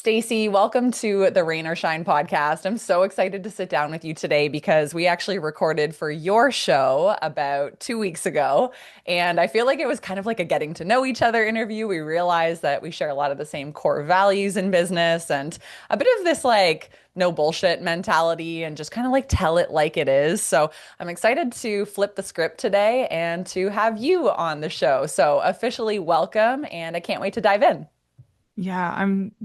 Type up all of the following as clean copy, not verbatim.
Stacy, welcome to the Rain or Shine podcast. I'm so excited to sit down with you today because we actually recorded for your show about 2 weeks ago. And I feel like it was kind of like a getting to know each other interview. We realized that we share a lot of the same core values in business and a bit of this like no bullshit mentality and just kind of like tell it like it is. So I'm excited to flip the script today and to have you on the show. So officially welcome, and I can't wait to dive in.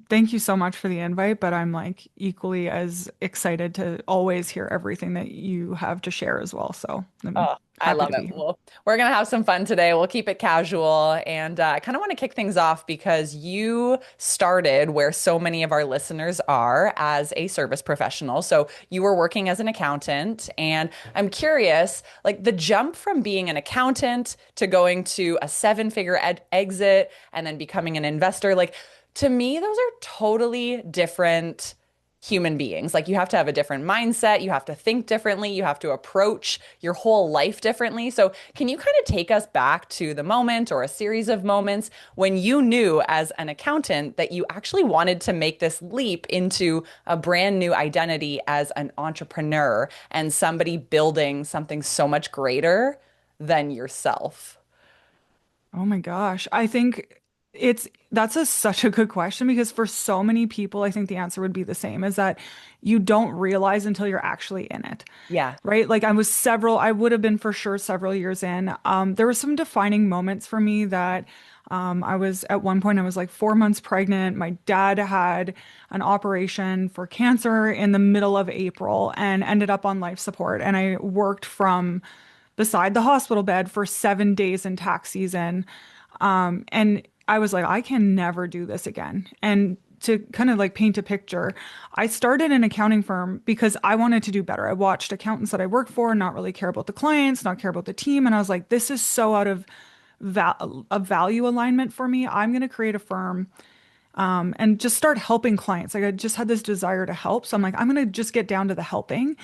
Thank you so much for the invite, but I'm like equally as excited to always hear everything that you have to share as well. So I'm Oh, I happy love to it. be here. Well, we're going to have some fun today. We'll keep it casual. And I kind of want to kick things off because you started where so many of our listeners are as a service professional. So you were working as an accountant. And I'm curious, like the jump from being an accountant to going to a seven-figure exit and then becoming an investor, like to me, those are totally different human beings. Like you have to have a different mindset, you have to think differently, you have to approach your whole life differently. So, can you kind of take us back to the moment or a series of moments when you knew as an accountant that you actually wanted to make this leap into a brand new identity as an entrepreneur and somebody building something so much greater than yourself? Oh my gosh. I think such a good question because for so many people, I think the answer would be the same, is that you don't realize until you're actually in it. Yeah. Right? Like I would have been for sure several years in. There were some defining moments for me that I was at one point, I was like 4 months pregnant. My dad had an operation for cancer in the middle of April and ended up on life support. And I worked from beside the hospital bed for 7 days in tax season. And I was like, I can never do this again. And to kind of like paint a picture, I started an accounting firm because I wanted to do better. I watched accountants that I worked for not really care about the clients, not care about the team. And I was like, this is so out of value alignment for me. I'm going to create a firm and just start helping clients. Like I just had this desire to help. So I'm like, I'm going to just get down to the helping.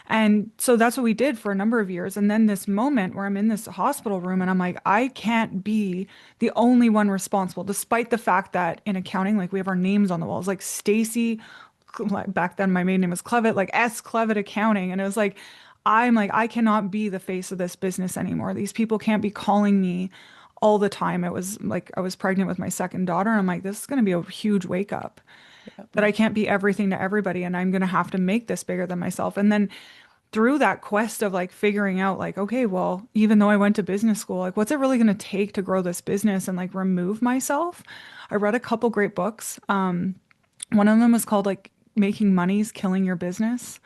And so that's what we did for a number of years. And then this moment where I'm in this hospital room and I'm like, I can't be the only one responsible, despite the fact that in accounting, like we have our names on the walls, like Stacy, back then my maiden name was Clevitt, like S. Clevitt Accounting. And it was like, I'm like, I cannot be the face of this business anymore. These people can't be calling me all the time. It was like I was pregnant with my second daughter. And I'm like, this is going to be a huge wake up that I can't be everything to everybody. And I'm going to have to make this bigger than myself. And then through that quest of like figuring out, like, okay, well, even though I went to business school, like, what's it really going to take to grow this business and like remove myself? I read a couple great books. One of them was called like Making Money's Killing Your Business.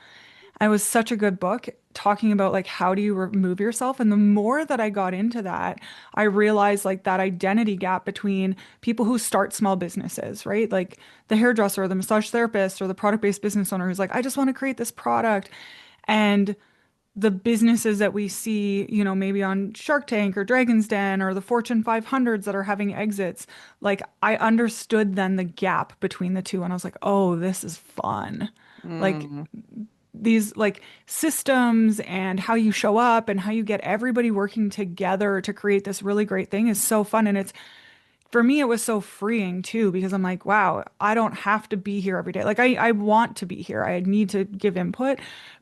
It was such a good book talking about like how do you remove yourself. And the more that I got into that, I realized like that identity gap between people who start small businesses, right? Like the hairdresser or the massage therapist or the product-based business owner who's like, I just want to create this product. And the businesses that we see, maybe on Shark Tank or Dragon's Den or the Fortune 500s that are having exits, like I understood then the gap between the two. And I was like, oh, this is fun. Like Mm. these like systems and how you show up and how you get everybody working together to create this really great thing is so fun. And it's for me, it was so freeing too, because I'm like, wow, I don't have to be here every day. Like I want to be here. I need to give input,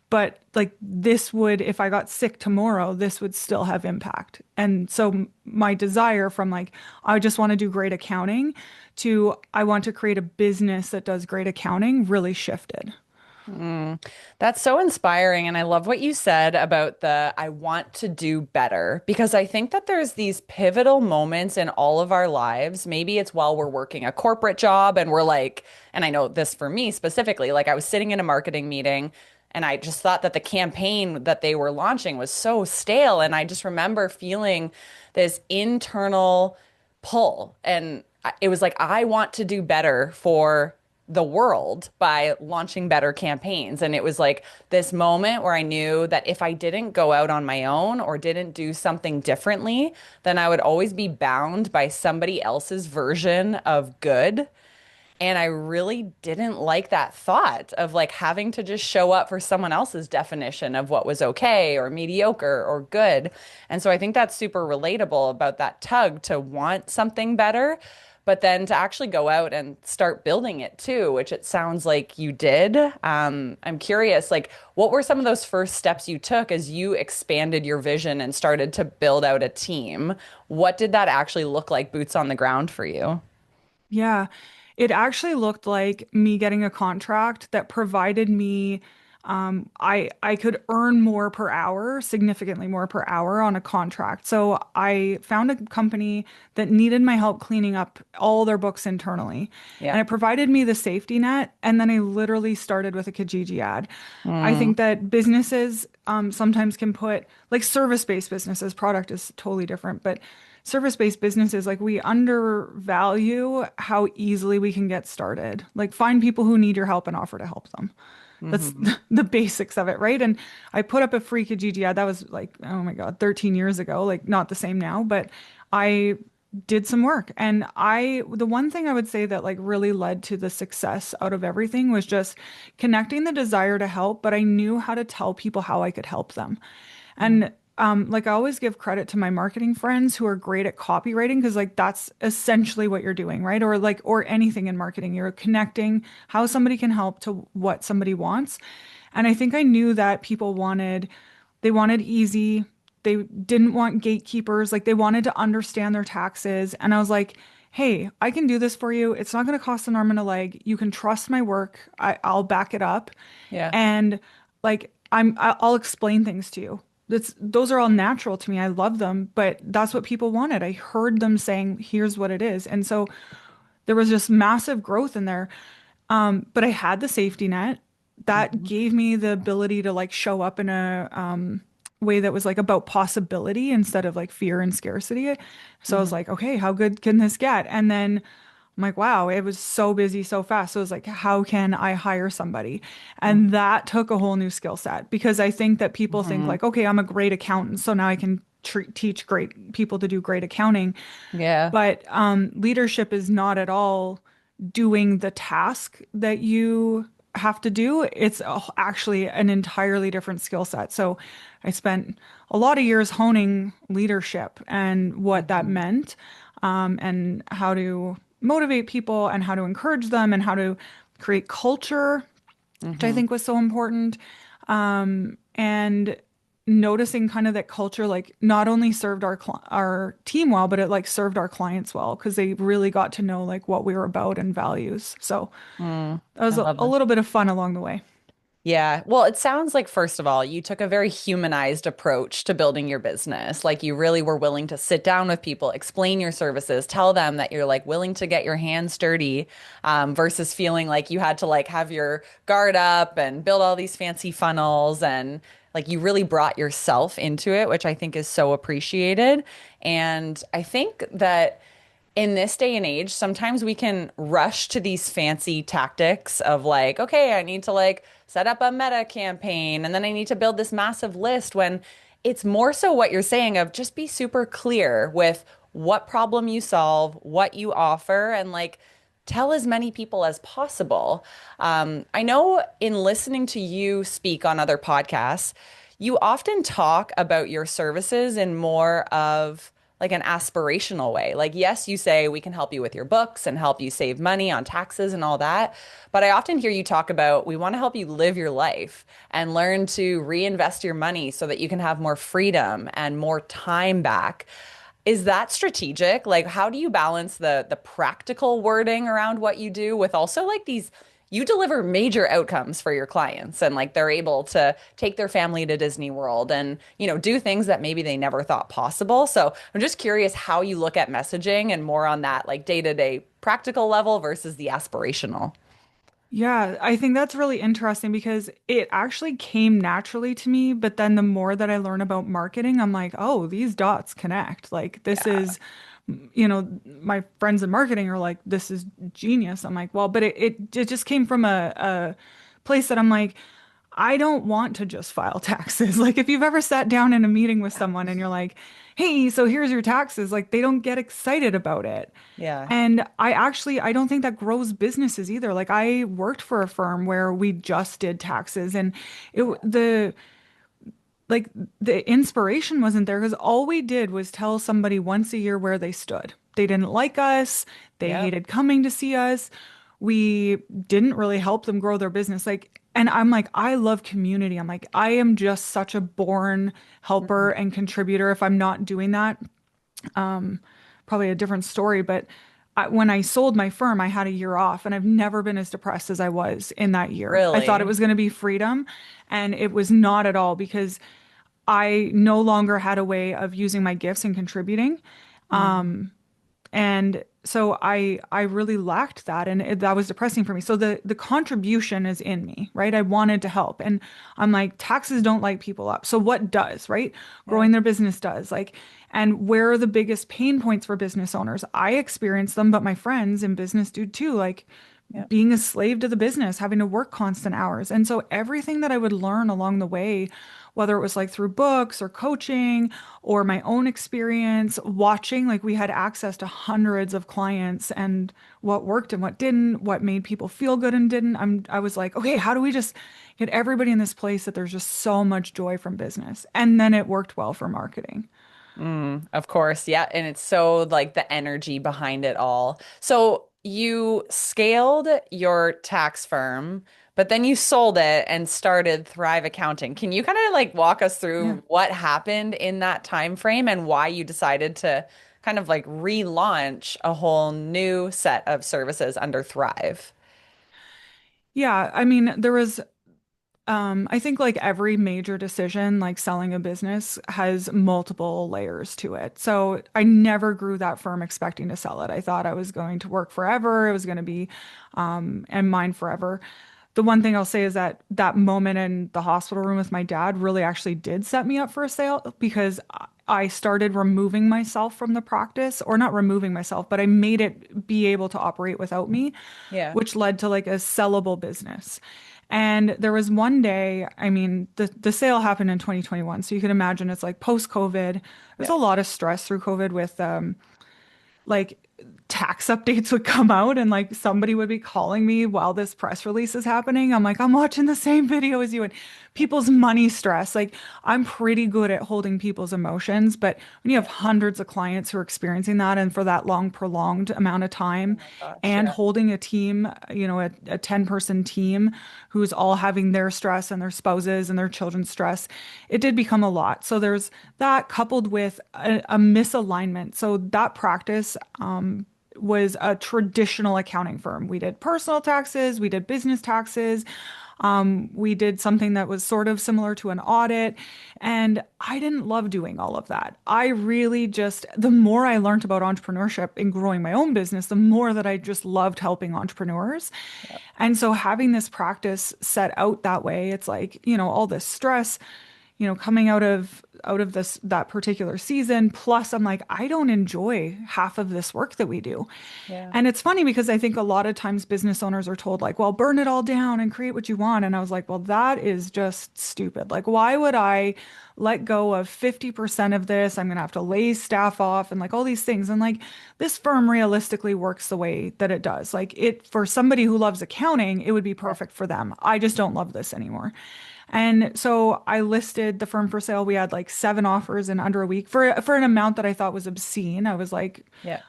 but like this would, if I got sick tomorrow, this would still have impact. And so my desire from like, I just want to do great accounting to I want to create a business that does great accounting really shifted. Mm, that's so inspiring. And I love what you said about the I want to do better because I think that there's these pivotal moments in all of our lives. Maybe it's while we're working a corporate job and we're like, and I know this for me specifically, like I was sitting in a marketing meeting and I just thought that the campaign that they were launching was so stale. And I just remember feeling this internal pull. And it was like, I want to do better for the world by launching better campaigns. And it was like this moment where I knew that if I didn't go out on my own or didn't do something differently, then I would always be bound by somebody else's version of good. And I really didn't like that thought of like having to just show up for someone else's definition of what was okay or mediocre or good. And so I think that's super relatable about that tug to want something better. but then to actually go out and start building it too, which it sounds like you did. I'm curious, like, what were some of those first steps you took as you expanded your vision and started to build out a team? What did that actually look like, boots on the ground for you? Yeah, it actually looked like me getting a contract that provided me I could earn more per hour, significantly more per hour on a contract. So I found a company that needed my help cleaning up all their books internally. Yeah. And it provided me the safety net. And then I literally started with a Kijiji ad. I Mm, think that businesses sometimes can put, like service-based businesses, product is totally different, but service-based businesses, like we undervalue how easily we can get started. Like find people who need your help and offer to help them. That's hmm the basics of it, right? And I put up a free Kijiji ad. That was like, oh my God, 13 years ago, like not the same now, but I did some work. And the one thing I would say that like really led to the success out of everything was just connecting the desire to help, but I knew how to tell people how I could help them. And like I always give credit to my marketing friends who are great at copywriting because like that's essentially what you're doing, right? Or like or anything in marketing, you're connecting how somebody can help to what somebody wants. And I think I knew that people they wanted easy. They didn't want gatekeepers. Like they wanted to understand their taxes. And I was like, hey, I can do this for you. It's not going to cost an arm and a leg. You can trust my work. I'll back it up. Yeah. And like I'll explain things to you. Those are all natural to me. I love them, but that's what people wanted. I heard them saying, here's what it is. And so there was just massive growth in there. But I had the safety net that hmm gave me the ability to like show up in a way that was like about possibility instead of like fear and scarcity. So I was hmm like, okay, how good can this get? And then I'm like, wow, it was so busy so fast. So it was like, how can I hire somebody? And that took a whole new skill set because I think that people think hmm like, okay, I'm a great accountant, so now I can teach great people to do great accounting. Yeah. But leadership is not at all doing the task that you have to do. It's actually an entirely different skill set. So I spent a lot of years honing leadership and what that hmm meant, and how to motivate people and how to encourage them and how to create culture, which I hmm think was so important. And noticing kind of that culture like not only served our team well, but it like served our clients well because they really got to know like what we were about and values. So that I was love a that. little bit of fun along the way. Yeah. Well, it sounds like, first of all, you took a very humanized approach to building your business. Like you really were willing to sit down with people, explain your services, tell them that you're like willing to get your hands dirty, versus feeling like you had to like have your guard up and build all these fancy funnels. And like you really brought yourself into it, which I think is so appreciated. And I think that in this day and age, sometimes we can rush to these fancy tactics of like, okay, I need to like set up a meta campaign and then I need to build this massive list when it's more so what you're saying of just be super clear with what problem you solve, what you offer, and like tell as many people as possible. I know in listening to you speak on other podcasts, you often talk about your services in more of like an aspirational way. Like, yes, you say we can help you with your books and help you save money on taxes and all that. But I often hear you talk about we want to help you live your life and learn to reinvest your money so that you can have more freedom and more time back. Is that strategic? Like, how do you balance the practical wording around what you do with also like these you deliver major outcomes for your clients and like they're able to take their family to Disney World and, do things that maybe they never thought possible. So I'm just curious how you look at messaging and more on that like day-to-day practical level versus the aspirational. Yeah, I think that's really interesting because it actually came naturally to me, but then the more that I learn about marketing, I'm like, oh, these dots connect. Like this Yeah. is, my friends in marketing are like, this is genius. I'm like, well, but it just came from a place that I'm like, I don't want to just file taxes. Like if you've ever sat down in a meeting with someone and you're like, hey, so here's your taxes, like they don't get excited about it. Yeah. And I don't think that grows businesses either. Like I worked for a firm where we just did taxes and it the like the inspiration wasn't there because all we did was tell somebody once a year where they stood. They didn't like us, they Yep. hated coming to see us. We didn't really help them grow their business. Like, and I'm like, I love community. I'm like, I am just such a born helper Mhm. and contributor. If I'm not doing that, probably a different story. But when I sold my firm, I had a year off, and I've never been as depressed as I was in that year. I thought it Really? was going to be freedom, and it was not at all because I no longer had a way of using my gifts and contributing. Mhm. And so I really lacked that, and that was depressing for me. So the contribution is in me, right? I wanted to help, and I'm like, taxes don't light people up. So what does, right? Yeah. Growing their business does. Like, and where are the biggest pain points for business owners? I experience them, but my friends in business do too. Like Yeah. being a slave to the business, having to work constant hours. And so everything that I would learn along the way, whether it was like through books or coaching or my own experience, watching, like we had access to hundreds of clients and what worked and what didn't, what made people feel good and didn't. I was like, okay, how do we just get everybody in this place that there's just so much joy from business? And then it worked well for marketing. Of course. Yeah. And it's so like the energy behind it all. So you scaled your tax firm, but then you sold it and started Thrive Accounting. Can you kind of like walk us Yeah. through what happened in that time frame and why you decided to kind of like relaunch a whole new set of services under Thrive? Yeah, I mean, there was I think like every major decision, like selling a business, has multiple layers to it. So I never grew that firm expecting to sell it. I thought I was going to work forever. It was going to be and mine forever. The one thing I'll say is that that moment in the hospital room with my dad really actually did set me up for a sale because I started removing myself from the practice, or not removing myself, but I made it be able to operate without me, Yeah. which led to like a sellable business. And there was one day, I mean, the sale happened in 2021, so you can imagine it's like post-COVID. There's Yeah. a lot of stress through COVID with like tax updates would come out and like somebody would be calling me while this press release is happening. I'm like, I'm watching the same video as you, and people's money stress. Like I'm pretty good at holding people's emotions, but when you have hundreds of clients who are experiencing that and for that long, prolonged amount of Oh time my gosh. and Yeah. holding a team, a 10-person team who's all having their stress and their spouses and their children's stress, it did become a lot. So there's that coupled with a misalignment. So that practice was a traditional accounting firm. We did personal taxes, we did business taxes, we did something that was sort of similar to an audit. And I didn't love doing all of that. I really just, the more I learned about entrepreneurship and growing my own business, the more that I just loved helping entrepreneurs. Yeah. And so having this practice set out that way, it's like, all this stress, coming out of this that particular season. Plus, I'm like, I don't enjoy half of this work that we do. Yeah. And it's funny because I think a lot of times business owners are told, like, well, burn it all down and create what you want. And I was like, well, that is just stupid. Like, why would I let go of 50% of this? I'm going to have to lay staff off and like all these things. And like, this firm realistically works the way that it does. Like, it, for somebody who loves accounting, it would be Yeah. perfect for them. I just don't love this anymore. And so I listed the firm for sale. We had like 7 offers in under a week for an amount that I thought was obscene. I was like, Yeah.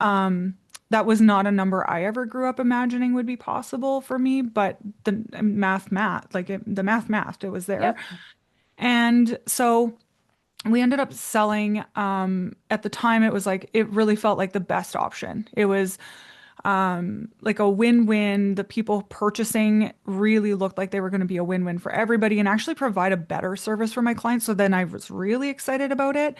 that was not a number I ever grew up imagining would be possible for me, but the math, like the math, it was there. Yep. And so we ended up selling, at the time it was like, it really felt like the best option. It was like a win-win. The people purchasing really looked like they were going to be a win-win for everybody and actually provide a better service for my clients. So then I was really excited about it.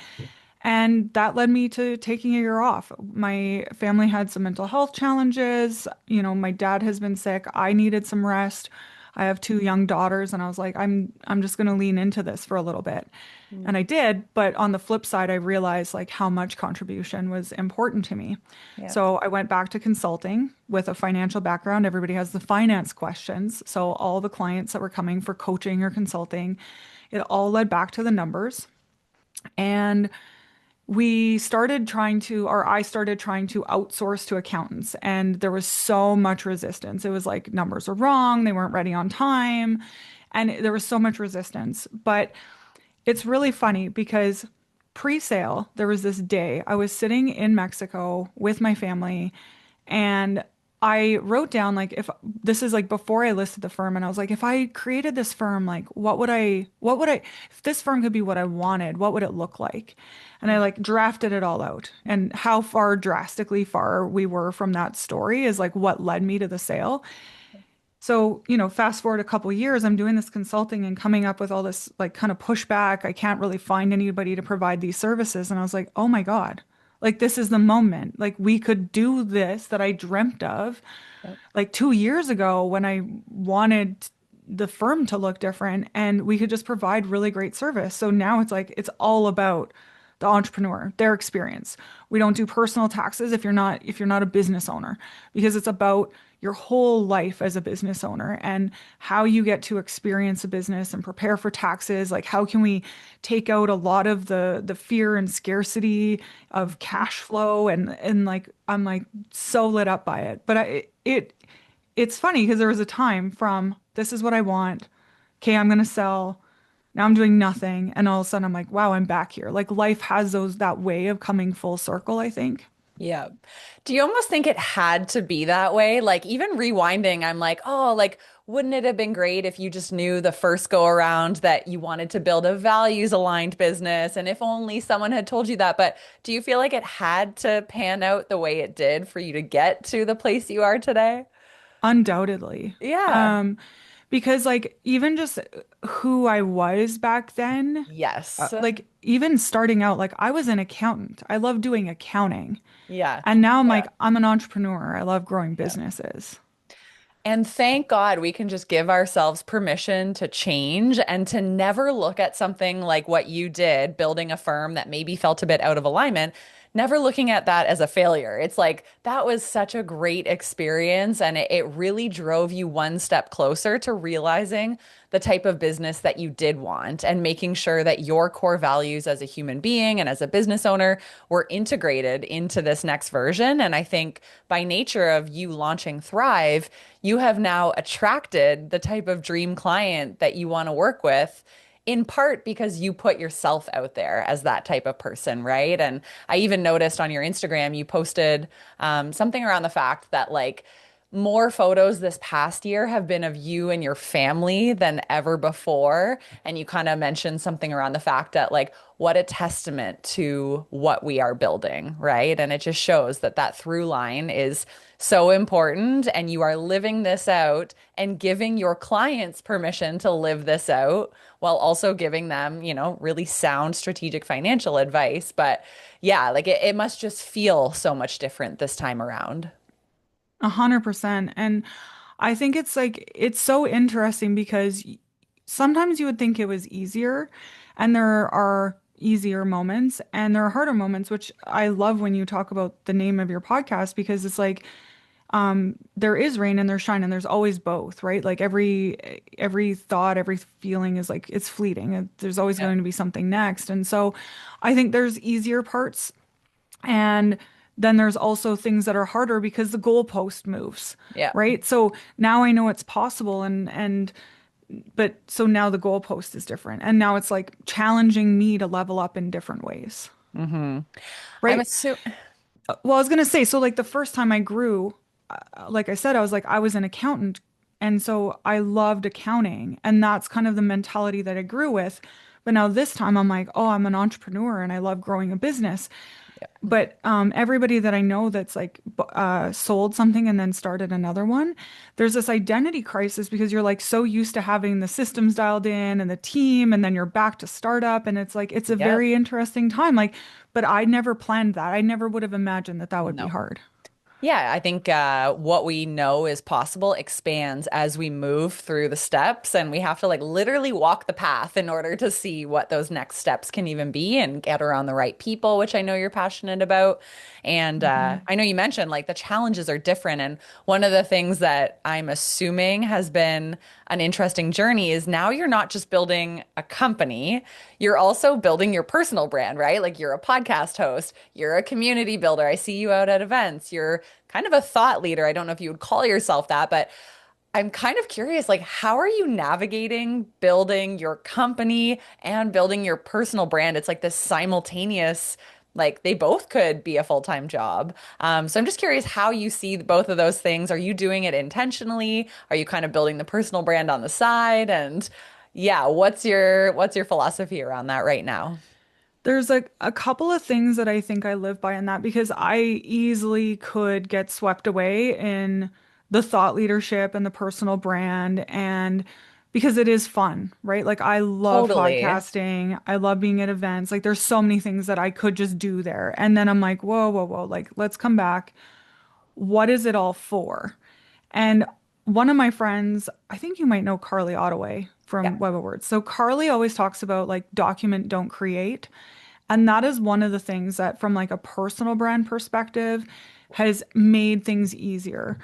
And that led me to taking a year off. My family had some mental health challenges. My dad has been sick. I needed some rest. I have 2 young daughters, and I was like, I'm just going to lean into this for a little bit. Mm. And I did, but on the flip side, I realized like how much contribution was important to me. Yeah. So I went back to consulting with a financial background. Everybody has the finance questions. So all the clients that were coming for coaching or consulting, it all led back to the numbers. And we started trying to, or I started trying to outsource to accountants, and there was so much resistance. It was like numbers are wrong, they weren't ready on time, and there was so much resistance. But It's really funny because pre-sale, there was this day I was sitting in Mexico with my family and I wrote down like if this is like before I listed the firm and I was like if I created this firm like what would I if this firm could be what I wanted, what would it look like? And I like drafted it all out. And how far drastically far we were from that story is like what led me to the sale. So, fast forward a couple years, I'm doing this consulting and coming up with all this like kind of pushback. I can't really find anybody to provide these services. And I was like, oh my God, like this is the moment. Like we could do this that I dreamt of Yep. like 2 years ago when I wanted the firm to look different and we could just provide really great service. So now it's like it's all about the entrepreneur, their experience. We don't do personal taxes if you're not a business owner because it's about your whole life as a business owner and how you get to experience a business and prepare for taxes. Like how can we take out a lot of the fear and scarcity of cash flow and like I'm like so lit up by it. But it's funny because there was a time from this is what I want. Okay, I'm gonna sell. Now I'm doing nothing. And all of a sudden I'm like, wow, I'm back here. Like life has that way of coming full circle, I think. Yeah. Do you almost think it had to be that way? Like even rewinding, I'm like, oh, like wouldn't it have been great if you just knew the first go around that you wanted to build a values aligned business and if only someone had told you that. But do you feel like it had to pan out the way it did for you to get to the place you are today? Undoubtedly. Yeah. Um, because like even just who I was back then, Yes. like even starting out, like I was an accountant. I love doing accounting. Yeah. And now I'm Yeah. like, I'm an entrepreneur. I love growing Yeah. businesses. And thank God we can just give ourselves permission to change and to never look at something like what you did, building a firm that maybe felt a bit out of alignment, never looking at that as a failure. It's like that was such a great experience and it really drove you one step closer to realizing the type of business that you did want and making sure that your core values as a human being and as a business owner were integrated into this next version. And I think by nature of you launching Thrive, you have now attracted the type of dream client that you want to work with. In part because you put yourself out there as that type of person, right? And I even noticed on your Instagram, you posted something around the fact that, like, more photos this past year have been of you and your family than ever before. And you kind of mentioned something around the fact that, like, what a testament to what we are building, right? And it just shows that that through line is so important. And you are living this out and giving your clients permission to live this out while also giving them, really sound strategic financial advice. But yeah, like it must just feel so much different this time around. 100%. And I think it's like, it's so interesting because sometimes you would think it was easier, and there are easier moments and there are harder moments, which I love when you talk about the name of your podcast because it's like, there is rain and there's shine and there's always both, right? Like every thought, every feeling is like it's fleeting. There's always Yeah. going to be something next. And so I think there's easier parts and then there's also things that are harder because the goalpost moves, Yeah. right? So now I know it's possible and but so now the goalpost is different. And now it's like challenging me to level up in different ways, Hmm. I'm right? assuming. Well, I was gonna say, so like the first time I grew, like I said, I was an accountant, and so I loved accounting, and that's kind of the mentality that I grew with. But now this time I'm like, oh, I'm an entrepreneur and I love growing a business. But everybody that I know that's like sold something and then started another one, there's this identity crisis because you're like so used to having the systems dialed in and the team, and then you're back to startup, and it's like it's a Yep. very interesting time. Like, but I never planned that. I never would have imagined that that would be No. hard. Yeah, I think what we know is possible expands as we move through the steps, and we have to like literally walk the path in order to see what those next steps can even be and get around the right people, which I know you're passionate about. And Mhm. I know you mentioned like the challenges are different, and one of the things that I'm assuming has been an interesting journey is now you're not just building a company, you're also building your personal brand, right? Like you're a podcast host, you're a community builder. I see you out at events. You're kind of a thought leader. I don't know if you would call yourself that, but I'm kind of curious, like, how are you navigating building your company and building your personal brand? It's like this simultaneous, like they both could be a full-time job. So I'm just curious how you see both of those things. Are you doing it intentionally? Are you kind of building the personal brand on the side? And yeah, what's your philosophy around that right now? There's a couple of things that I think I live by in that because I easily could get swept away in the thought leadership and the personal brand and because it is fun, right? Like I love Totally. podcasting. I love being at events. Like there's so many things that I could just do there. And then I'm like, whoa, whoa, whoa, like let's come back. What is it all for? And one of my friends, I think you might know Carly Ottaway Yeah. from Web of Words. So Carly always talks about like document, don't create. And that is one of the things that from like a personal brand perspective has made things easier.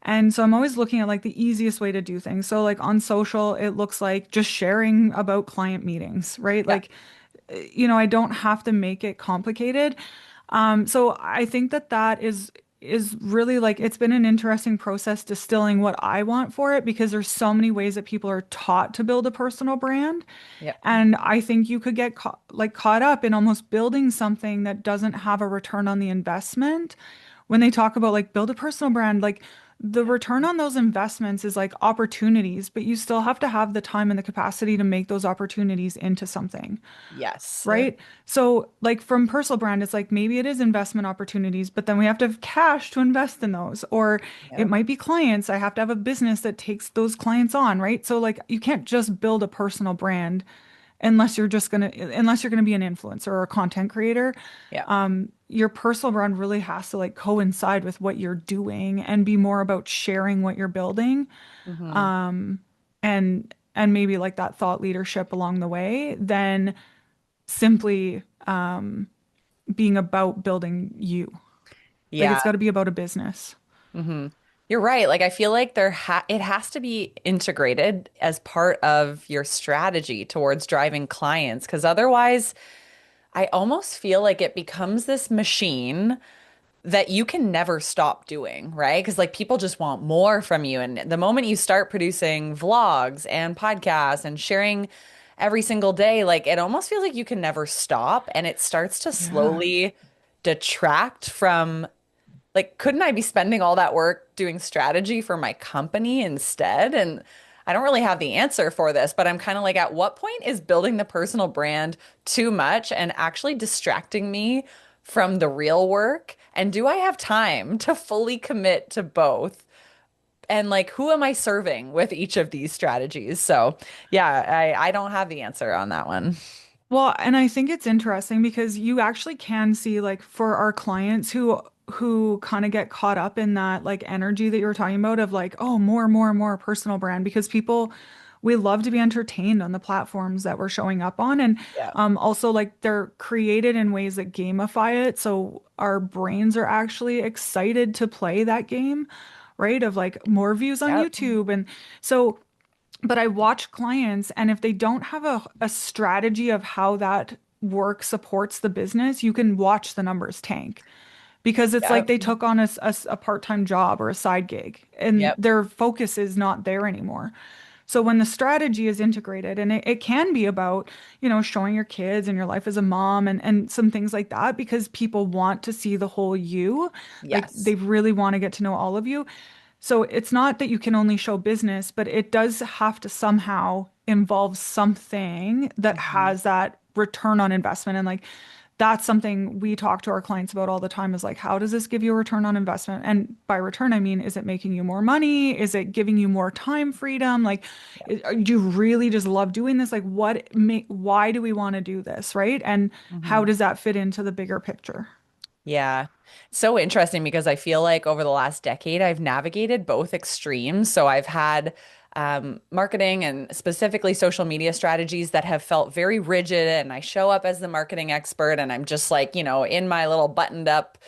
And so I'm always looking at like the easiest way to do things. So like on social, it looks like just sharing about client meetings, right? Yeah. Like, I don't have to make it complicated. So I think that that is really like it's been an interesting process distilling what I want for it because there's so many ways that people are taught to build a personal brand. Yeah. And I think you could get caught up in almost building something that doesn't have a return on the investment. When they talk about like build a personal brand, like the return on those investments is like opportunities, but you still have to have the time and the capacity to make those opportunities into something. Yes. Right. So, like from personal brand, it's like maybe it is investment opportunities, but then we have to have cash to invest in those. Or it Yeah. might be clients. I have to have a business that takes those clients on. Right. So, like, you can't just build a personal brand unless you're gonna be an influencer or a content creator. Yeah. Your personal brand really has to like coincide with what you're doing and be more about sharing what you're building. Hmm. And maybe like that thought leadership along the way than simply being about building you. Like Yeah. it's got to be about a business. Hmm. You're right. Like I feel like it has to be integrated as part of your strategy towards driving clients because otherwise I almost feel like it becomes this machine that you can never stop doing, right? Because like people just want more from you. And the moment you start producing vlogs and podcasts and sharing every single day, like it almost feels like you can never stop and it starts to Yeah. slowly detract from like, couldn't I be spending all that work doing strategy for my company instead? And I don't really have the answer for this, but I'm kind of like, at what point is building the personal brand too much and actually distracting me from the real work? And do I have time to fully commit to both? And like, who am I serving with each of these strategies? So, yeah, I don't have the answer on that one. Well, and I think it's interesting because you actually can see like for our clients who kind of get caught up in that like energy that you were talking about of like, oh, more, more, more personal brand because people we love to be entertained on the platforms that we're showing up on and Yeah. also like they're created in ways that gamify it so our brains are actually excited to play that game, right? Of like more views on Yep. YouTube and so but I watch clients, and if they don't have a strategy of how that work supports the business, you can watch the numbers tank because it's like Yep. they took on a part-time job or a side gig, and Yep. their focus is not there anymore. So when the strategy is integrated, and it can be about, showing your kids and your life as a mom and some things like that, because people want to see the whole you, like Yes. they really want to get to know all of you. So it's not that you can only show business, but it does have to somehow involve something that Mhm. has that return on investment. And like that's something we talk to our clients about all the time is like, how does this give you a return on investment? And by return, I mean, is it making you more money? Is it giving you more time freedom? Like, do you really just love doing this? Like, why do we want to do this? Right? And how Mhm. does that fit into the bigger picture? Yeah. So interesting because I feel like over the last decade, I've navigated both extremes. So I've had marketing and specifically social media strategies that have felt very rigid. And I show up as the marketing expert and I'm just like, in my little buttoned up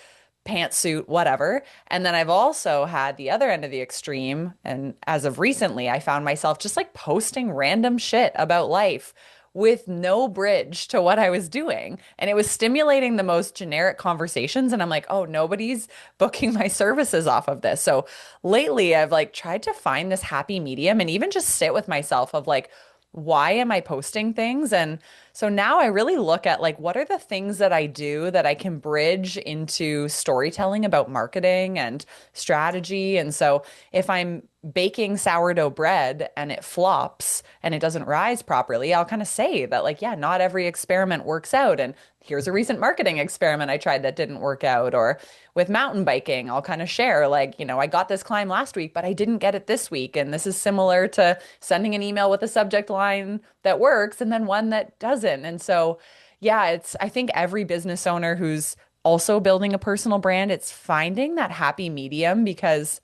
pantsuit, whatever. And then I've also had the other end of the extreme. And as of recently, I found myself just like posting random shit about life with no bridge to what I was doing. And it was stimulating the most generic conversations. And I'm like, oh, nobody's booking my services off of this. So lately I've like tried to find this happy medium and even just sit with myself of like, why am I posting things? And so now I really look at like what are the things that I do that I can bridge into storytelling about marketing and strategy. And so if I'm baking sourdough bread and it flops and it doesn't rise properly, I'll kind of say that like, yeah, not every experiment works out. And here's a recent marketing experiment I tried that didn't work out. Or with mountain biking, I'll kind of share like, I got this climb last week, but I didn't get it this week. And this is similar to sending an email with a subject line that works and then one that doesn't. And so, yeah, I think every business owner who's also building a personal brand, it's finding that happy medium because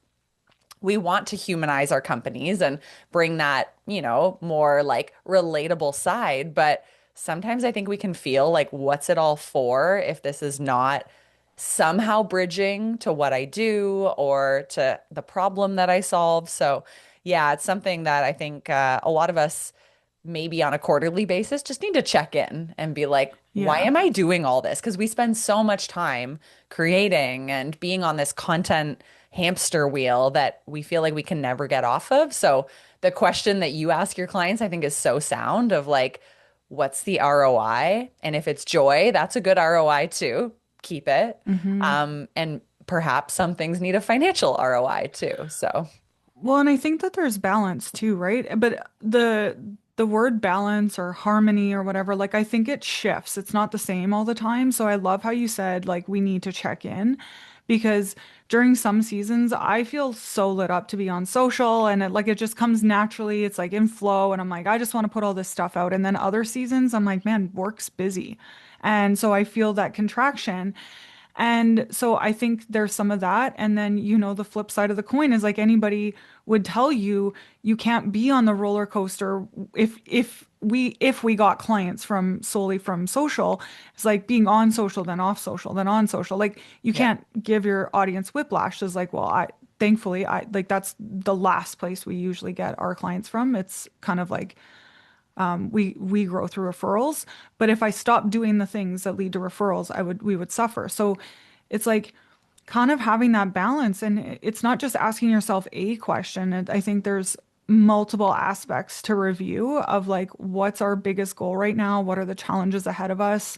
we want to humanize our companies and bring that, more like relatable side. But sometimes I think we can feel like, what's it all for if this is not somehow bridging to what I do or to the problem that I solve? So, yeah, it's something that I think a lot of us, maybe on a quarterly basis, just need to check in and be like, why Yeah. am I doing all this? Because we spend so much time creating and being on this content hamster wheel that we feel like we can never get off of. So the question that you ask your clients, I think, is so sound of like, what's the ROI? And if it's joy, that's a good ROI too. Keep it. Hmm. And perhaps some things need a financial ROI too. So, Well, and I think that there's balance too, right? But the word balance or harmony or whatever, like I think it shifts. It's not the same all the time. So I love how you said like we need to check in because during some seasons I feel so lit up to be on social and it just comes naturally. It's like in flow and I'm like I just want to put all this stuff out. And then other seasons I'm like, man, work's busy. And so I feel that contraction. And so I think there's some of that. And then, the flip side of the coin is like anybody would tell you, you can't be on the roller coaster if we got clients from solely from social. It's like being on social, then off social, then on social. Like you yeah. can't give your audience whiplash. It's like, well, thankfully I like that's the last place we usually get our clients from. It's kind of like we grow through referrals. But if I stopped doing the things that lead to referrals, we would suffer. So it's like kind of having that balance, and it's not just asking yourself a question. And I think there's multiple aspects to review of like what's our biggest goal right now? What are the challenges ahead of us?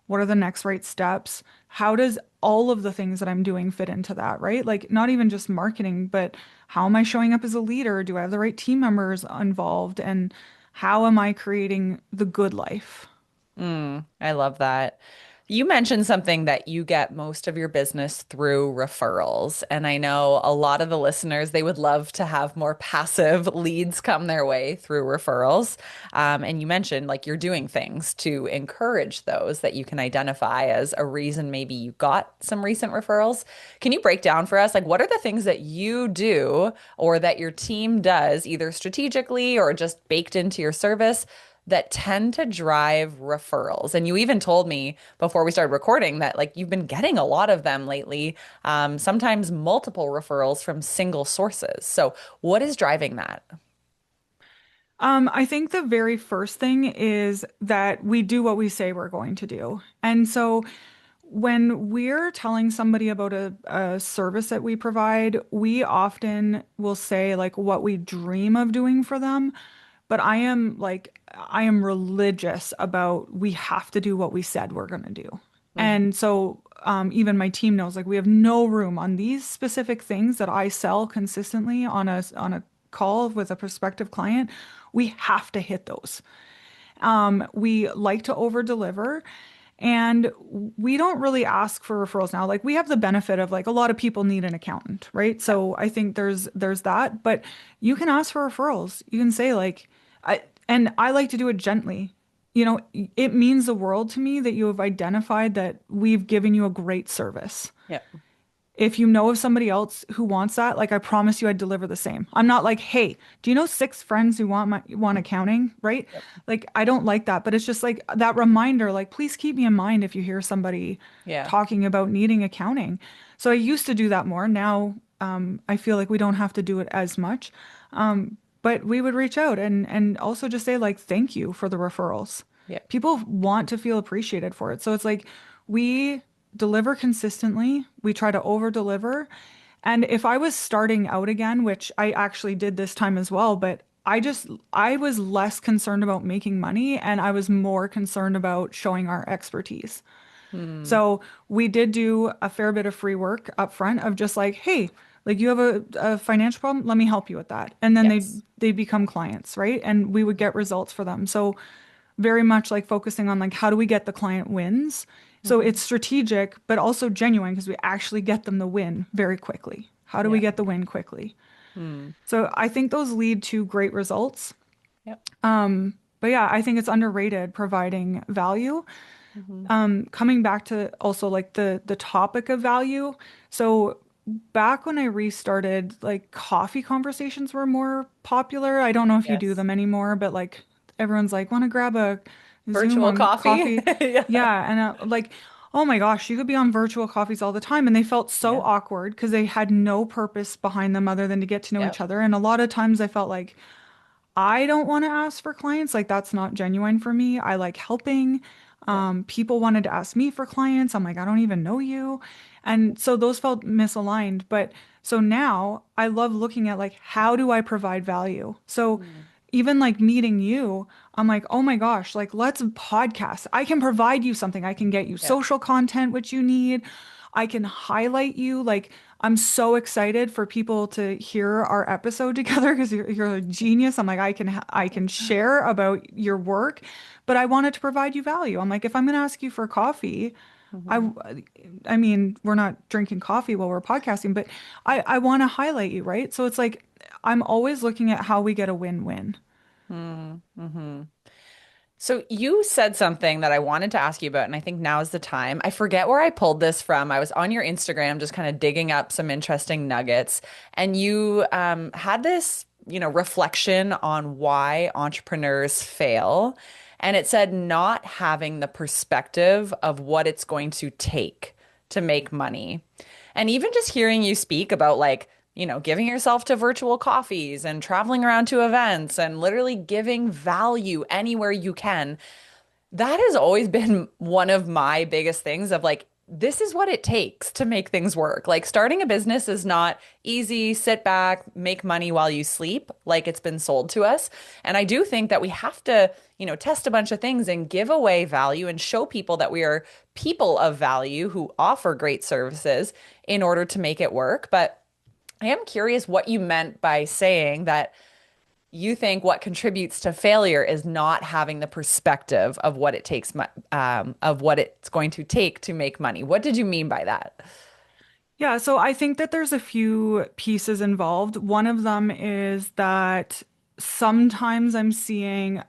What are the next right steps? How does all of the things that I'm doing fit into that, right? Like not even just marketing, but how am I showing up as a leader? Do I have the right team members involved? And how am I creating the good life? I love that. You mentioned something that you get most of your business through referrals. And I know a lot of the listeners, they would love to have more passive leads come their way through referrals. And you mentioned like you're doing things to encourage those that you can identify as a reason maybe you got some recent referrals. Can you break down for us, like, what are the things that you do or that your team does, either strategically or just baked into your service? That tend to drive referrals. And you even told me before we started recording that like you've been getting a lot of them lately, sometimes multiple referrals from single sources. So what is driving that? I think the very first thing is that we do what we say we're going to do. And so when we're telling somebody about a service that we provide, we often will say like what we dream of doing for them. But I am religious about we have to do what we said we're going to do. Mhm. And so even my team knows like we have no room on these specific things that I sell consistently on a call with a prospective client. We have to hit those. We like to over deliver. And we don't really ask for referrals now. Like we have the benefit of like a lot of people need an accountant, right? Yeah. So I think there's that, but you can ask for referrals. You can say like and I like to do it gently. It means the world to me that you have identified that we've given you a great service. Yeah. If you know of somebody else who wants that, like I promise you I'd deliver the same. I'm not like, "Hey, do you know six friends who want accounting?" Right? Yep. Like I don't like that, but it's just like that reminder like please keep me in mind if you hear somebody Yeah. talking about needing accounting. So I used to do that more. Now I feel like we don't have to do it as much. but we would reach out and also just say like thank you for the referrals. Yeah. People want to feel appreciated for it. So it's like we deliver consistently, we try to over deliver. And if I was starting out again, which I actually did this time as well, but I was less concerned about making money and I was more concerned about showing our expertise. Hmm. So we did do a fair bit of free work up front of just like, hey, like you have a financial problem, let me help you with that. And then Yes. they become clients, right? And we would get results for them. So very much like focusing on like how do we get the client wins? So Hmm. it's strategic, but also genuine because we actually get them the win very quickly. How do we Yeah. get the win quickly? Hmm. So I think those lead to great results. Yep. But yeah, I think it's underrated providing value. Hmm. Coming back to also like the topic of value. So back when I restarted, like coffee conversations were more popular. I don't know if you do Yes. them anymore, but like everyone's like, want to grab a Zoom Virtual on coffee. coffee? Yeah. Yeah, and like, oh my gosh, you could be on virtual coffees all the time, and they felt so Yeah. awkward because they had no purpose behind them other than to get to know each Yep. other. And a lot of times I felt like I don't want to ask for clients. Like that's not genuine for me. I like helping. Yeah. People wanted to ask me for clients. I'm like, I don't even know you. And so those felt misaligned. But so now I love looking at like, how do I provide value? So Hmm. even like meeting you, I'm like, oh my gosh, like let's podcast. I can provide you something. I can get you Yeah. social content, which you need. I can highlight you. Like, I'm so excited for people to hear our episode together because you're a genius. I'm like, I can share about your work, but I wanted to provide you value. I'm like, if I'm going to ask you for coffee, Hmm. I I mean, we're not drinking coffee while we're podcasting, but I want to highlight you, right? So it's like I'm always looking at how we get a win-win. Hmm. So you said something that I wanted to ask you about, and I think now is the time. I forget where I pulled this from. I was on your Instagram just kind of digging up some interesting nuggets, and you had this, reflection on why entrepreneurs fail. And it said not having the perspective of what it's going to take to make money. And even just hearing you speak about like, giving yourself to virtual coffees and traveling around to events and literally giving value anywhere you can, that has always been one of my biggest things of like, this is what it takes to make things work. Like starting a business is not easy, sit back, make money while you sleep, like it's been sold to us. And I do think that we have to, test a bunch of things and give away value and show people that we are people of value who offer great services in order to make it work. But I am curious what you meant by saying that you think what contributes to failure is not having the perspective of what it takes, of what it's going to take to make money. What did you mean by that? Yeah, so I think that there's a few pieces involved. One of them is that sometimes I'm seeing,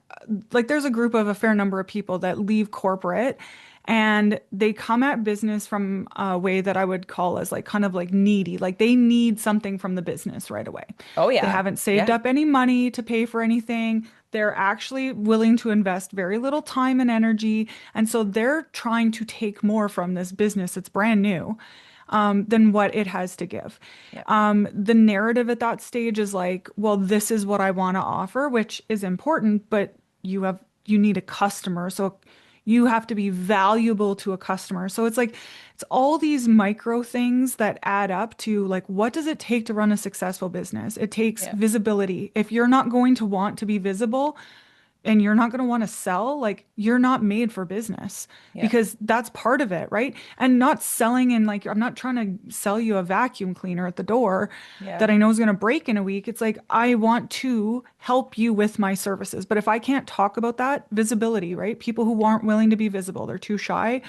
like, there's a group of a fair number of people that leave corporate and they come at business from a way that I would call as like kind of like needy. Like, they need something from the business right away. Oh, They yeah. haven't saved Yeah. up any money to pay for anything. They're actually willing to invest very little time and energy. And so they're trying to take more from this business. It's brand new than what it has to give. Yeah. The narrative at that stage is like, well, this is what I want to offer, which is important, but you need a customer. So you have to be valuable to a customer. So it's like, it's all these micro things that add up to like, what does it take to run a successful business? It takes Yeah. visibility. If you're not going to want to be visible, and you're not going to want to sell, like you're not made for business Yeah. because that's part of it, right? And not selling and like I'm not trying to sell you a vacuum cleaner at the door Yeah. that I know is going to break in a week. It's like I want to help you with my services. But if I can't talk about that, visibility, right? People who aren't willing to be visible, they're too shy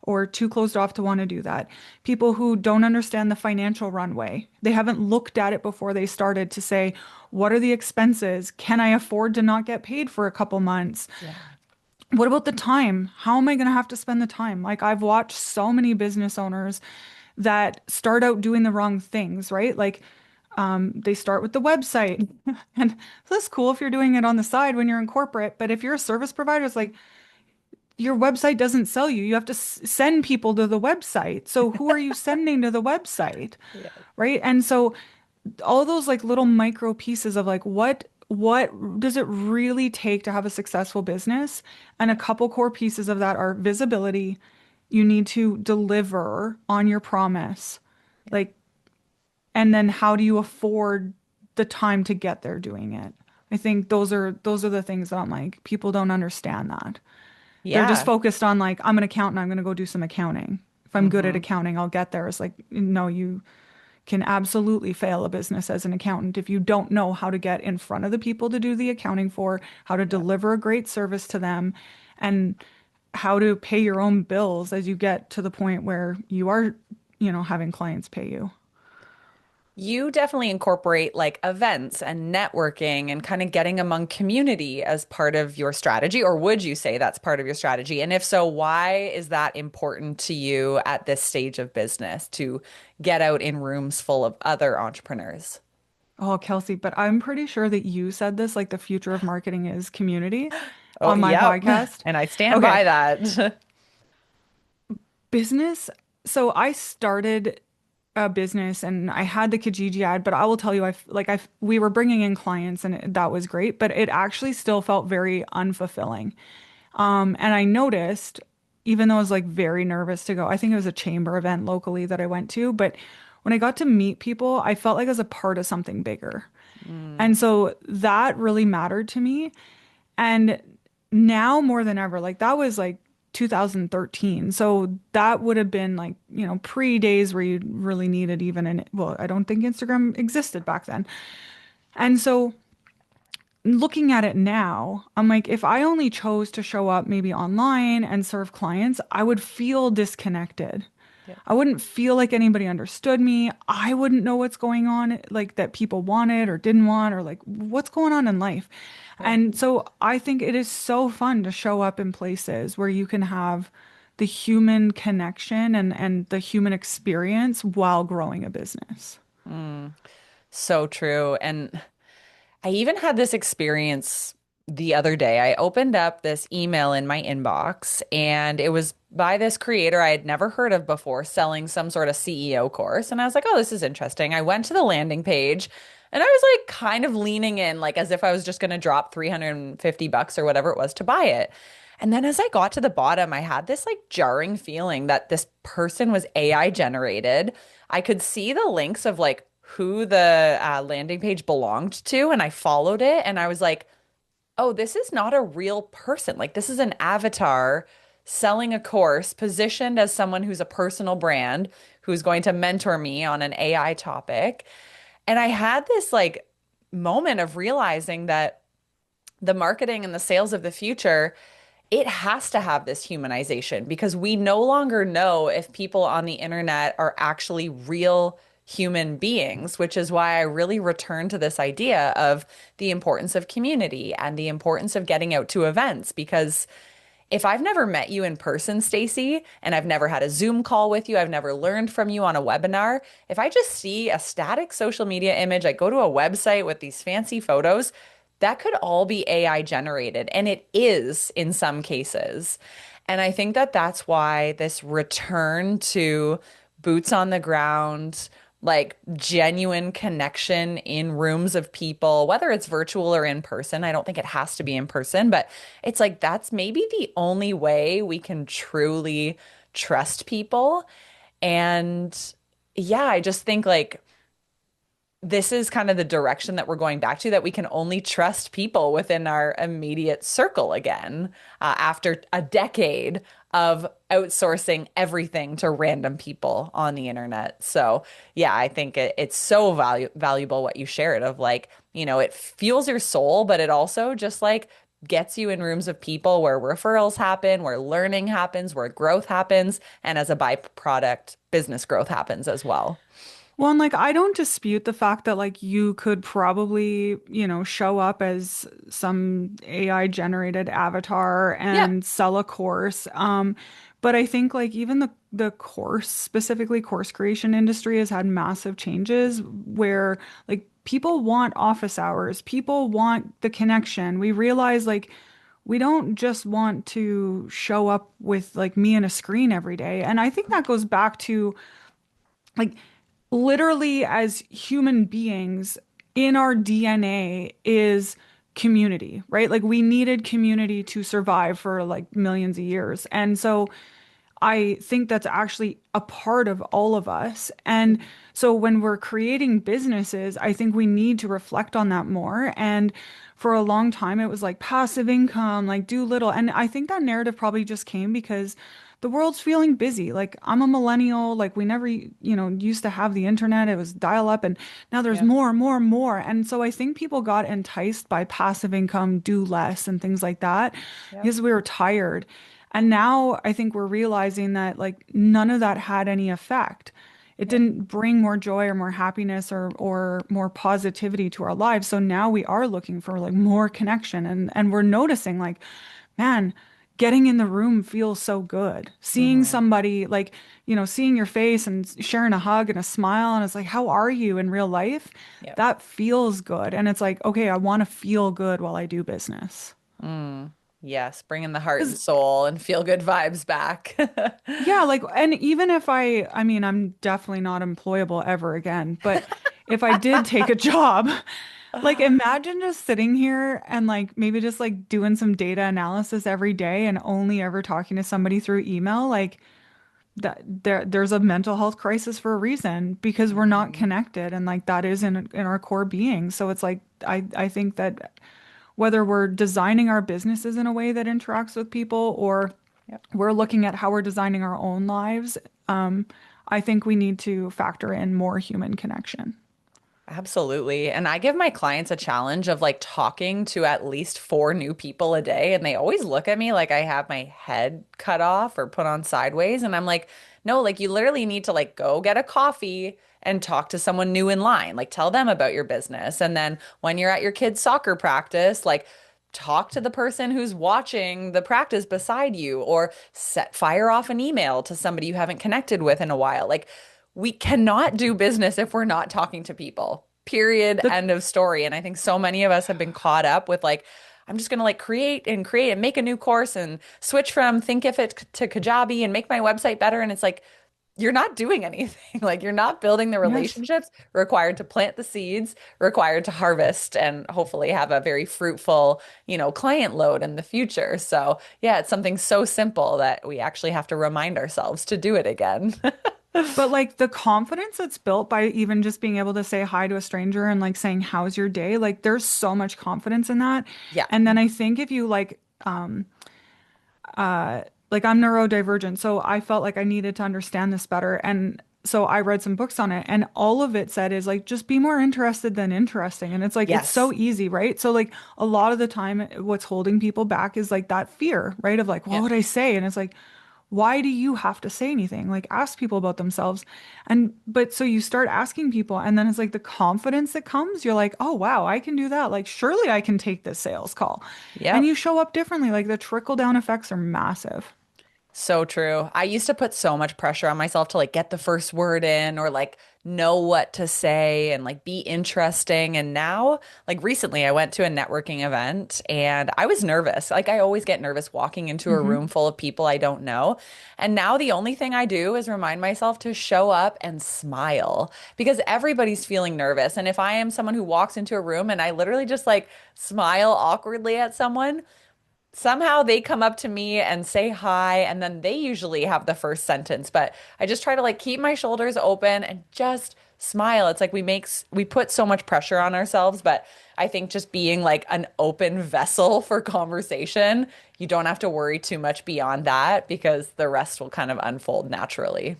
or too closed off to want to do that. People who don't understand the financial runway. They haven't looked at it before they started to say, what are the expenses? Can I afford to not get paid for a couple months? Yeah. What about the time? How am I going to have to spend the time? Like I've watched so many business owners that start out doing the wrong things, right? Like they start with the website. And that's cool if you're doing it on the side when you're in corporate. But if you're a service provider, it's like your website doesn't sell you. You have to send people to the website. So who are you sending to the website? Yeah. Right. And so all those like little micro pieces of like what does it really take to have a successful business? And a couple core pieces of that are visibility. You need to deliver on your promise. Like, and then how do you afford the time to get there doing it? I think those are the things that I'm like, people don't understand that. They're just Yeah. focused on like, I'm an accountant, I'm gonna go do some accounting. If I'm good at Hmm. accounting, I'll get there. It's like, no, you can absolutely fail a business as an accountant if you don't know how to get in front of the people to do the accounting for, how to Yeah. deliver a great service to them, and how to pay your own bills as you get to the point where you are, having clients pay you. You definitely incorporate like events and networking and kind of getting among community as part of your strategy, or would you say that's part of your strategy? And if so, why is that important to you at this stage of business to get out in rooms full of other entrepreneurs? Oh, Kelsey, but I'm pretty sure that you said this, like the future of marketing is community Oh, on my yep. podcast. And I stand Okay, by that. business. So I started a business and I had the Kijiji ad, but I will tell you, we were bringing in clients and that was great, but it actually still felt very unfulfilling. And I noticed, even though I was like very nervous to go, I think it was a chamber event locally that I went to, but when I got to meet people, I felt like I was a part of something bigger. Mm, And so that really mattered to me. And now more than ever, like that was like 2013. So that would have been like, pre days where you really needed even well, I don't think Instagram existed back then. And so looking at it now, I'm like, if I only chose to show up maybe online and serve clients, I would feel disconnected. yeah. I wouldn't feel like anybody understood me. I wouldn't know what's going on, like that people wanted or didn't want, or like what's going on in life. Yeah. And so I think it is so fun to show up in places where you can have the human connection and the human experience while growing a business. Mm, so true. And I even had this experience the other day. I opened up this email in my inbox, and it was by this creator I had never heard of before selling some sort of CEO course. And I was like, oh, this is interesting. I went to the landing page and I was like kind of leaning in, like as if I was just going to drop 350 bucks or whatever it was to buy it. And then as I got to the bottom, I had this like jarring feeling that this person was AI generated. I could see the links of like who the landing page belonged to, and I followed it, and I was like, oh, this is not a real person. Like, this is an avatar selling a course positioned as someone who's a personal brand who's going to mentor me on an AI topic. And I had this like moment of realizing that the marketing and the sales of the future, it has to have this humanization because we no longer know if people on the internet are actually real human beings, which is why I really return to this idea of the importance of community and the importance of getting out to events. Because if I've never met you in person, Stacy, and I've never had a Zoom call with you, I've never learned from you on a webinar, if I just see a static social media image, I go to a website with these fancy photos, that could all be AI generated, and it is in some cases. And I think that that's why this return to boots on the ground, like genuine connection in rooms of people, whether it's virtual or in person. I don't think it has to be in person, but it's like that's maybe the only way we can truly trust people. And yeah, I just think like this is kind of the direction that we're going back to, that we can only trust people within our immediate circle again, after a decade of outsourcing everything to random people on the internet. So, yeah, I think it's so valuable what you shared of like, it fuels your soul, but it also just like gets you in rooms of people where referrals happen, where learning happens, where growth happens, and as a byproduct, business growth happens as well. Well, and like I don't dispute the fact that like you could probably, show up as some AI generated avatar Yeah. and sell a course. But I think like even the course, specifically course creation industry has had massive changes where like people want office hours, people want the connection. We realize like we don't just want to show up with like me and a screen every day. And I think that goes back to like literally as human beings, in our DNA is community, right? Like we needed community to survive for like millions of years. And so I think that's actually a part of all of us. And so when we're creating businesses, I think we need to reflect on that more. And for a long time, it was like passive income, like do little. And I think that narrative probably just came because the world's feeling busy. Like I'm a millennial, like we never, used to have the internet. It was dial up and now there's Yeah. more and more and more. And so I think people got enticed by passive income, do less and things like that Yep. because we were tired. And now I think we're realizing that like none of that had any effect. It Yep. didn't bring more joy or more happiness or more positivity to our lives. So now we are looking for like more connection and we're noticing like, man, getting in the room feels so good. Seeing Hmm. somebody like, seeing your face and sharing a hug and a smile and it's like, how are you in real life? Yep. That feels good. And it's like, okay, I want to feel good while I do business. Mm. Yes, bringing the heart and 'Cause soul and feel good vibes back. yeah, like, and even if I mean, I'm definitely not employable ever again, but if I did take a job, like, imagine just sitting here and like maybe just like doing some data analysis every day and only ever talking to somebody through email. Like, there's a mental health crisis for a reason because we're not Mhm. connected and like that is in our core being. So it's like, I think that whether we're designing our businesses in a way that interacts with people or Yep. we're looking at how we're designing our own lives, I think we need to factor in more human connection. Absolutely. And I give my clients a challenge of like talking to at least four new people a day. And they always look at me like I have my head cut off or put on sideways. And I'm like, no, like you literally need to like go get a coffee and talk to someone new in line. Like tell them about your business. And then when you're at your kid's soccer practice, like talk to the person who's watching the practice beside you or set fire off an email to somebody you haven't connected with in a while. Like we cannot do business if we're not talking to people. Period. The End of story. And I think so many of us have been caught up with like, I'm just going to like create and make a new course and switch from Thinkific to Kajabi and make my website better. And it's like, you're not doing anything. Like you're not building the yes. relationships required to plant the seeds, required to harvest and hopefully have a very fruitful, client load in the future. So yeah, it's something so simple that we actually have to remind ourselves to do it again. But like the confidence that's built by even just being able to say hi to a stranger and like saying, how's your day? Like there's so much confidence in that. Yeah. And then I think if you uh, like I'm neurodivergent, so I felt like I needed to understand this better. And so I read some books on it, and all of it said is like, just be more interested than interesting. And it's like, it's so Yes. easy, right? So, like, a lot of the time, what's holding people back is like that fear, right? Of like, what Yeah. would I say? And it's like, why do you have to say anything? Like, ask people about themselves. But so you start asking people, and then it's like the confidence that comes, you're like, oh, wow, I can do that. Like, surely I can take this sales call. And Yep. you show up differently. Like, the trickle down effects are massive. So true. I used to put so much pressure on myself to like get the first word in or like know what to say and like be interesting. And now, like recently, I went to a networking event and I was nervous. Like I always get nervous walking into a Hmm. room full of people I don't know. And now the only thing I do is remind myself to show up and smile because everybody's feeling nervous. And if I am someone who walks into a room and I literally just like smile awkwardly at someone, somehow they come up to me and say hi, and then they usually have the first sentence. But I just try to like keep my shoulders open and just smile. It's like we put so much pressure on ourselves, but I think just being like an open vessel for conversation, you don't have to worry too much beyond that because the rest will kind of unfold naturally.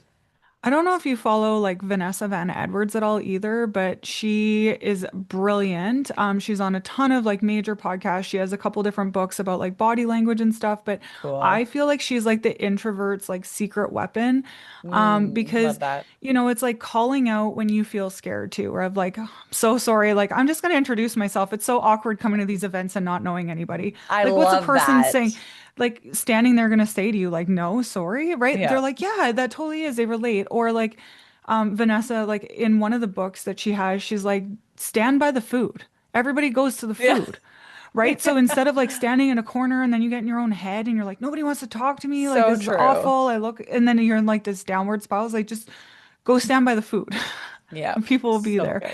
I don't know if you follow like Vanessa Van Edwards at all either, but she is brilliant. She's on a ton of like major podcasts. She has a couple different books about like body language and stuff, but I Cool. feel like she's like the introvert's like secret weapon. Because Love that. it's like calling out when you feel scared too, or of like, "Oh, I'm so sorry. Like, I'm just going to introduce myself. It's so awkward coming to these events and not knowing anybody. I Like, what's a love person that. saying? Like standing there gonna say to you like no sorry, right? They're Yeah. like yeah, that totally is, they relate. Or like Vanessa, like in one of the books that she has, she's like, stand by the food, everybody goes to the Yeah. food, right? So instead of like standing in a corner and then you get in your own head and you're like nobody wants to talk to me, like So this is true. awful, I look, and then you're in like this downward spiral, like just go stand by the food Yeah. and people will be So there. good.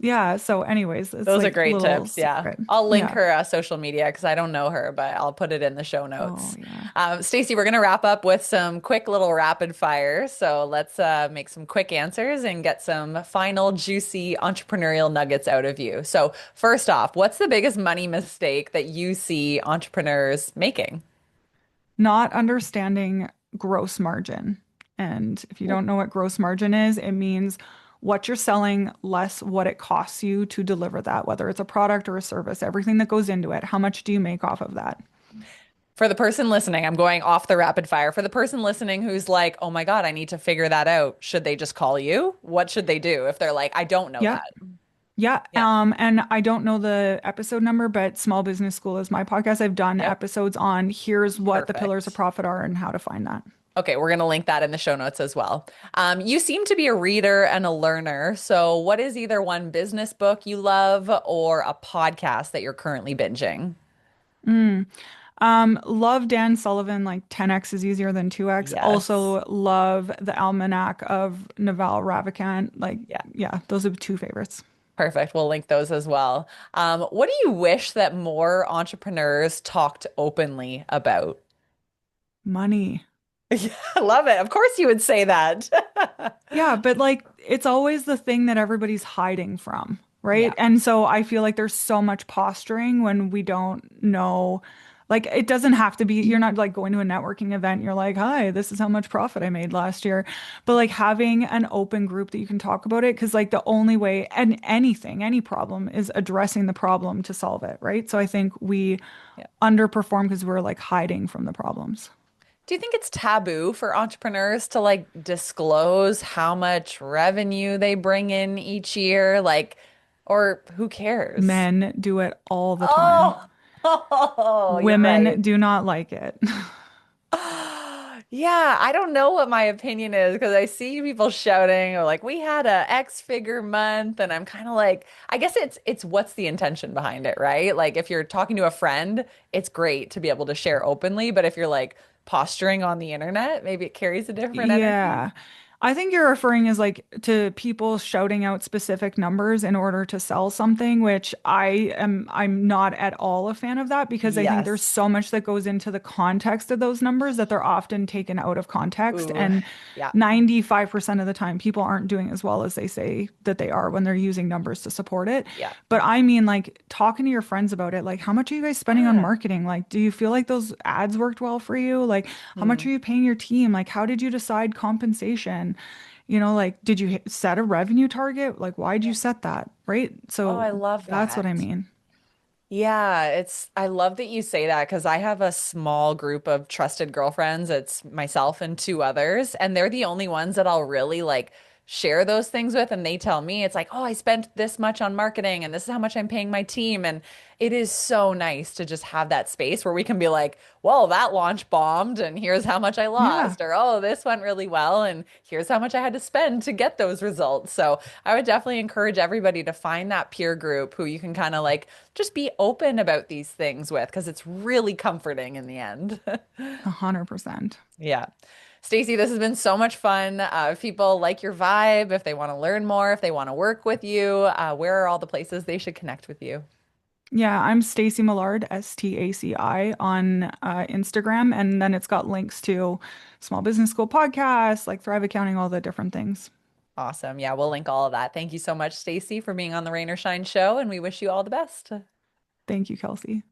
Yeah. So anyways, it's Those are like a great little tips. Yeah. secret. I'll link Yeah. her social media because I don't know her, but I'll put it in the show Oh notes. yeah. Stacey, we're going to wrap up with some quick little rapid fire. So let's make some quick answers and get some final juicy entrepreneurial nuggets out of you. So, first off, what's the biggest money mistake that you see entrepreneurs making? Not understanding gross margin. And if you Ooh. don't know what gross margin is, it means what you're selling less what it costs you to deliver that, whether it's a product or a service, everything that goes into it. How much do you make off of that? For the person listening, I'm going off the rapid fire. For the person listening who's like, oh my God, I need to figure that out. Should they just call you? What should they do if they're like, I don't know Yeah. that? Yeah. Yeah. And I don't know the episode number, but Small Business School is my podcast. I've done Yep. episodes on here's what the pillars of Perfect. profit are and how to find that. Okay, we're going to link that in the show notes as well. You seem to be a reader and a learner. So, what is either one business book you love or a podcast that you're currently binging? Mm. Love Dan Sullivan, like 10x is easier than 2x. Yes. Also love the Almanac of Naval Ravikant. Like, Yeah, yeah, those are two favorites. perfect. We'll link those as well. What do you wish that more entrepreneurs talked openly about? Money. Yeah, I love it. Of course, you would say that. Yeah, but like it's always the thing that everybody's hiding from, Yeah. right? And so I feel like there's so much posturing when we don't know. Like it doesn't have to be, you're not like going to a networking event, and you're like, hi, this is how much profit I made last year. But like having an open group that you can talk about it, because like the only way, and anything, any problem is addressing the problem to solve it, right? So I think we Yeah. underperform because we're like hiding from the problems. Do you think it's taboo for entrepreneurs to like disclose how much revenue they bring in each year? Like, or who cares? Men do it all the time. Oh, oh, you're Women right. do not like it. Yeah, I don't know what my opinion is because I see people shouting or like we had a X figure month and I'm kind of like I guess it's what's the intention behind it, right? Like if you're talking to a friend, it's great to be able to share openly, but if you're like posturing on the internet, maybe it carries a different energy. Yeah. I think you're referring as like to people shouting out specific numbers in order to sell something, which I'm not at all a fan of that because I think there's Yes. so much that goes into the context of those numbers that they're often taken out of context. Ooh, And yeah. 95% of the time, people aren't doing as well as they say that they are when they're using numbers to support it. Yeah. But I mean, like talking to your friends about it, like how much are you guys spending on Yeah. marketing? Like, do you feel like those ads worked well for you? Like, how much Hmm. are you paying your team? Like, how did you decide compensation? Like, did you set a revenue target? Like, why did you Yeah. set that? Right? Oh, So I love that's what I that. mean. Yeah, I love that you say that because I have a small group of trusted girlfriends. It's myself and two others, and they're the only ones that I'll really like share those things with. And they tell me it's like, oh, I spent this much on marketing and this is how much I'm paying my team. And it is so nice to just have that space where we can be like, well, that launch bombed and here's how much I Yeah, lost, or oh, this went really well and here's how much I had to spend to get those results. So I would definitely encourage everybody to find that peer group who you can kind of like just be open about these things with because it's really comforting in the end. 100%. Yeah. Stacey, this has been so much fun. If people like your vibe, if they want to learn more, if they want to work with you, where are all the places they should connect with you? Yeah, I'm Stacy Millard, Staci on Instagram, and then it's got links to Small Business School podcast, like Thrive Accounting, all the different things. Awesome. Yeah, we'll link all of that. Thank you so much, Stacey, for being on the Rain or Shine show, and we wish you all the best. Thank you, Kelsey.